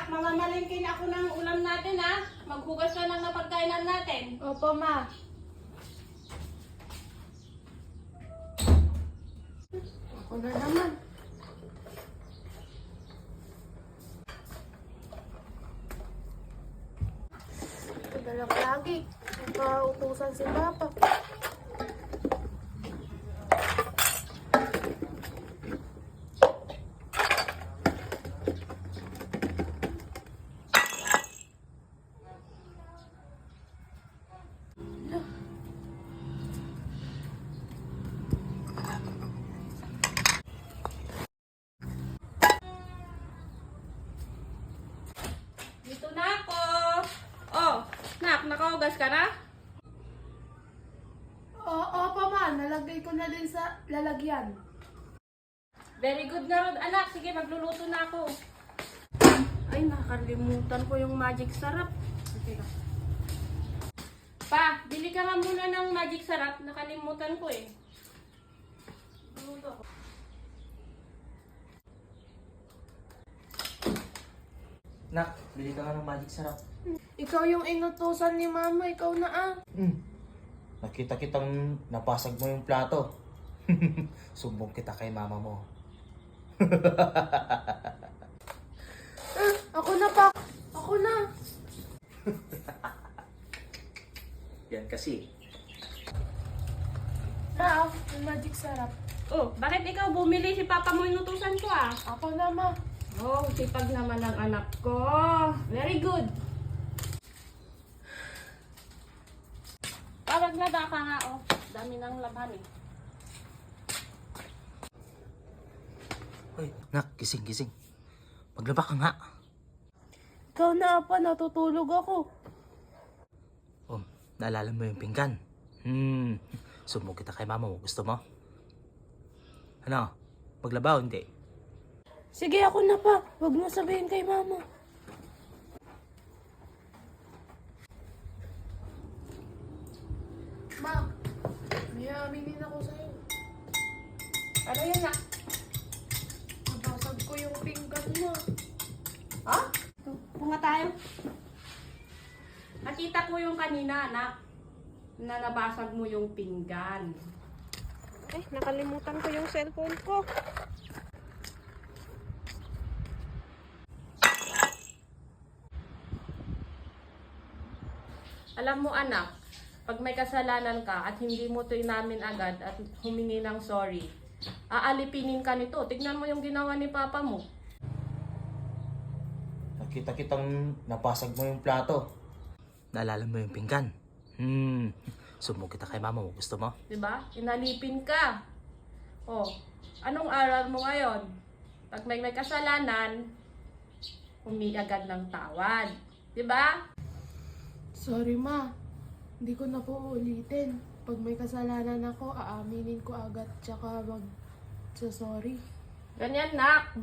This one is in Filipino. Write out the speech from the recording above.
Nak, mamamalingkin ako ng ulam natin ha. Maghugas ka ng napagkainan natin. Opo, ma. Ako na naman. Ito lang lagi. Nakautusan si Papa. Dito na ako. Oh, Nak, nakahugas ka na? Opo, ma. Nalagay ko na din sa lalagyan. Very good na ron, anak. Sige, magluluto na ako. Ay, nakalimutan ko yung magic sarap. Okay lang. Pa, bili ka nga muna ng magic sarap. Nakalimutan ko eh. Luto ko. Nak, bili ka nga ng magic sarap. Ikaw yung inutusan ni Mama. Ikaw na ah. Nakita kitang napasag mo yung plato. Sumbong kita kay mama mo. Ako na pa. Ako na. Yan kasi. Ma, yung magic sarap. Oh, bakit ikaw bumili si Papa mo inutusan ko ah? Ako na, ma. Oh, sipag naman ng anak ko. Very good. Parang nada ka nga oh. Dami ng laban eh. Hoy, nak, gising. Maglaba ka nga. Ikaw na, pa. Natutulog ako. Oh, naalala mo yung pinggan? Sumbong kita kay mama mo. Gusto mo? Ano? Maglaba o hindi? Sige, ako na pa. Huwag mo sabihin kay Mama. Ma, may aminin ako sa'yo. Ano yun na? Nabasag ko yung pinggan mo. Ha? Punga tayo. Nakita ko yung kanina anak. Na nabasag mo yung pinggan. Eh, nakalimutan ko yung cellphone ko. Alam mo anak, pag may kasalanan ka at hindi mo ito inamin agad at humingi ng sorry, aalipinin ka nito. Tignan mo yung ginawa ni Papa mo. Nakita kitang napasag mo yung plato. Naalala mo yung pinggan? Sumbong kita kay mama mo. Gusto mo? Diba? Inalipin ka. Oh, anong aral mo ngayon? Pag may kasalanan, humingi agad ng tawad. Diba? Sorry, Ma. Hindi ko na po ulitin. Pag may kasalanan ako, aaminin ko agad tsaka sorry. Ganyan nak.